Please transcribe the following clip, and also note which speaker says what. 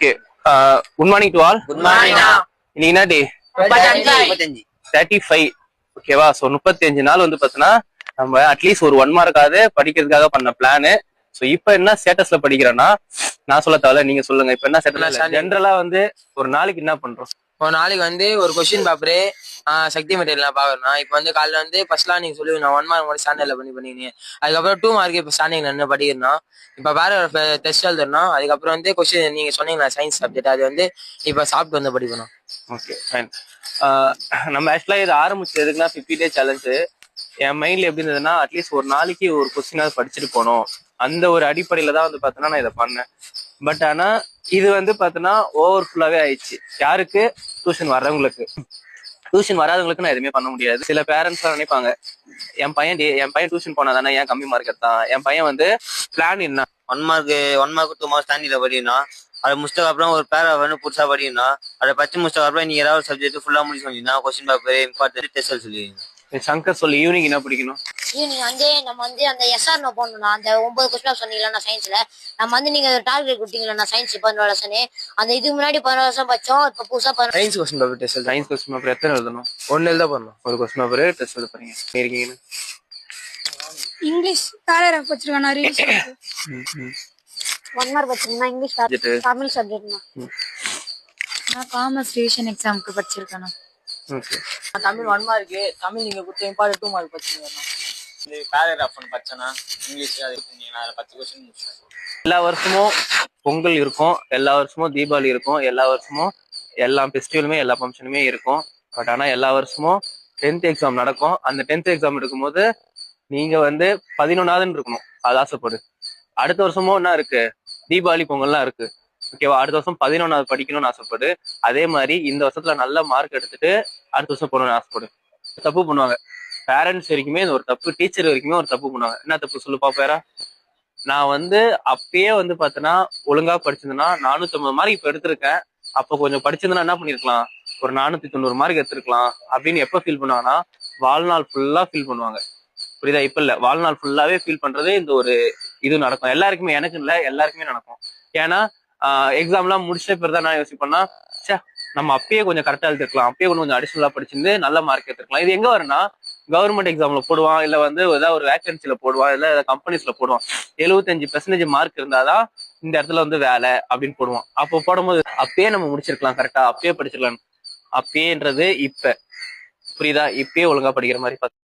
Speaker 1: Okay good morning to all.
Speaker 2: Good morning.
Speaker 1: இன்னைக்கு என்ன டே? 35. ஓகேவா? ஸோ 35 நாள் வந்து பார்த்தீங்கன்னா நம்ம அட்லீஸ்ட் ஒரு 1 மார்க்காவது படிக்கிறதுக்காக பண்ண பிளானு. ஸோ இப்போ என்ன ஸ்டேட்டஸ்ல படிக்கிறேன்னா நான் சொல்ல தேவையில்ல, நீங்க சொல்லுங்க. இப்போ என்ன ஸ்டேட்டஸ்? ஜென்ரலா வந்து ஒரு நாளைக்கு என்ன பண்றோம்?
Speaker 2: ஒரு நாளைக்கு வந்து ஒரு கொஸ்டின் பேப்பரு சக்தி மெட்டீரியல் பாக்குறேன்னா இப்போ வந்து காலைல வந்து ஃபர்ஸ்ட்லாம் நீங்க சொல்லி நான் 1 மார்க் மட்டும் ஸ்டாண்டர்ட்ல பண்ணினீங்க. அதுக்கப்புறம் 2 மார்க் இப்போ ஸ்டாண்டிங்ல என்ன படிக்கிறேன்னா இப்போ பேராகிராஃப் டெஸ்ட் எழுதுனா அதுக்கப்புறம் வந்து கொஸ்டின் நீங்க சொன்னீங்களா சயின்ஸ் சப்ஜெக்ட் அது வந்து இப்போ சாப்பிட்டு வந்து படிக்கணும்.
Speaker 1: Okay fine. நம்ம ஆக்சுவலா இது ஆரம்பிச்சது எதுக்குன்னா 50 டே சேலஞ்சு. என் மைண்ட்ல எப்படி இருந்ததுன்னா அட்லீஸ்ட் ஒரு நாளைக்கு ஒரு கொஸ்டினாவது படிச்சுட்டு போனோம். அந்த ஒரு அடிப்படையில தான் வந்து பார்த்தோன்னா நான் இதை பண்ணேன். பட் ஆனா இது வந்து பார்த்தோன்னா ஓவர்ஃபுல்லாவே ஆயிடுச்சு. யாருக்கு? டியூஷன் வர்றவங்களுக்கு. டியூஷன் வராதவங்களுக்கு நான் எதுவுமே பண்ண முடியாது. சில பேரண்ட்ஸ் நினைப்பாங்க என் பையன் டியூஷன் போனா தானே ஏன் கம்மி மார்க் எடுத்தான், என் பையன் வந்து பிளான் என்ன
Speaker 3: 1 மார்க் 2 மார்க் ஸ்டாண்டிங்ல படிக்கணும். அதை முடிச்சதுக்கு அப்புறம் ஒரு பேராகிராஃப் வந்து புதுசா படிக்கணும். அதை பத்தி முடிச்சதுக்கு அப்புறம் நீங்க ஏதாவது சப்ஜெக்ட் ஃபுல்லா முடிச்சு சொன்னீங்கன்னா கொஸ்டின் பேப்பர் இம்பார்ட்டன்ட் டெஸ்ட் சொல்லுவீங்க.
Speaker 1: சங்கர் சொல்லி ஈவினிங் என்ன படிக்கணும்?
Speaker 4: ஈவினிங் வந்து நம்ம வந்து அந்த எஸ்ஆர் போடணும். அந்த 9 கொஸ்டின் சொன்னீங்களா நான் சயின்ஸ்ல நம்ம வந்து நீங்க டார்கெட் கொடுத்தீங்களா நான் சயின்ஸ் 15 வருஷம் அந்த இதுக்கு முன்னாடி 15 வருஷம் பச்சோம். இப்ப புதுசா
Speaker 2: science question paper test
Speaker 1: science question paper எத்தனை எழுதணும்?
Speaker 2: 1 எழுத பண்ணணும்.
Speaker 1: ஒரு கொஸ்டின் பேப்பர் டெஸ்ட் எழுத போறீங்க இருக்கீங்கன்னு.
Speaker 5: இங்கிலீஷ் பேராகிராஃப் வச்சிருக்கேன் நான் ரீல்ஸ்
Speaker 4: 1 மார்க் வச்சிருந்தா இங்கிலீஷ் தமிழ் சப்ஜெக்ட்னா
Speaker 5: நான் காமர்ஸ் டிவிஷன் எக்ஸாம்க்கு படிச்சிருக்கேன்.
Speaker 1: ஓகே
Speaker 2: தமிழ் 1 மார்க் தமிழ் நீங்க கொடுத்த இம்பார்ட்டன்ட் 2 மார்க் படிச்சீங்க.
Speaker 3: இந்த பேராகிராஃப் ஒன்று படிச்சேன்னா இங்கிலீஷ் அது நான் 10 கொஸ்டின் முடிச்சேன்.
Speaker 1: எல்லா வருஷமும் பொங்கல் இருக்கும், எல்லா வருஷமும் தீபாவளி இருக்கும், எல்லா வருஷமும் எல்லா ஃபெஸ்டிவலுமே எல்லா ஃபங்க்ஷனுமே இருக்கும். பட் ஆனா எல்லா வருஷமும் 10th எக்ஸாம் நடக்கும். அந்த 10th எக்ஸாம் எடுக்கும்போது நீங்க வந்து 11ஆவதுன்னு இருக்கணும். அது ஆசைப்படு. அடுத்த வருஷமும் என்ன இருக்கு? தீபாவளி பொங்கல்லாம் இருக்கு. ஓகேவா? அடுத்த வருஷம் 11ஆவது படிக்கணும்னு ஆசைப்படு. அதே மாதிரி இந்த வருஷத்துல நல்ல மார்க் எடுத்துட்டு அடுத்த வருஷம் போகணும்னு ஆசைப்படு. தப்பு பண்ணுவாங்க பேரண்ட்ஸ் வரைக்குமே ஒரு தப்பு, டீச்சர் வரைக்குமே ஒரு தப்பு பண்ணுவாங்க. என்ன தப்பு சொல்லு பாப்பேரா? நான் வந்து அப்பயே வந்து பார்த்தேன்னா ஒழுங்கா படிச்சிருந்தேன்னா 450 மார்க் இப்ப எடுத்திருக்கேன். அப்போ கொஞ்சம் படிச்சிருந்தேன்னா என்ன பண்ணிருக்கலாம்? ஒரு 490 மார்க் எடுத்திருக்கலாம் அப்படின்னு எப்ப ஃபீல் பண்ணுவாங்கன்னா வாழ்நாள் ஃபுல்லா ஃபீல் பண்ணுவாங்க. புரியுதா? இப்ப இல்ல, வாழ்நாள் ஃபுல்லாவே ஃபீல் பண்றது இந்த ஒரு இது நடக்கும் எல்லாருக்குமே. எனக்கு இல்ல, எல்லாருக்குமே நடக்கும். ஏன்னா எக்ஸாம்லாம் முடிச்ச பிறதான் நான் யோசிப்பேன்னா நம்ம அப்பயே கொஞ்சம் கரெக்டா எழுதிருக்கலாம், அப்பயே கொஞ்சம் அடிஷனலா படிச்சிருந்து நல்ல மார்க் எடுத்துருக்கலாம். இது எங்க வரும்னா கவர்மெண்ட் எக்ஸாம்ல போடுவான், இல்ல வந்து ஏதாவது ஒரு வேகன்சில போடுவான், இல்ல கம்பெனிஸ்ல போடுவான். 75% மார்க் இருந்தாதான் இந்த இடத்துல வந்து வேலை அப்படின்னு போடுவான். அப்போ போடும்போது அப்பயே நம்ம முடிச்சிருக்கலாம், கரெக்டா அப்பயே படிச்சிருக்கலாம். அப்பயேன்றது இப்ப புரியுதா? இப்பயே ஒழுங்கா படிக்கிற மாதிரி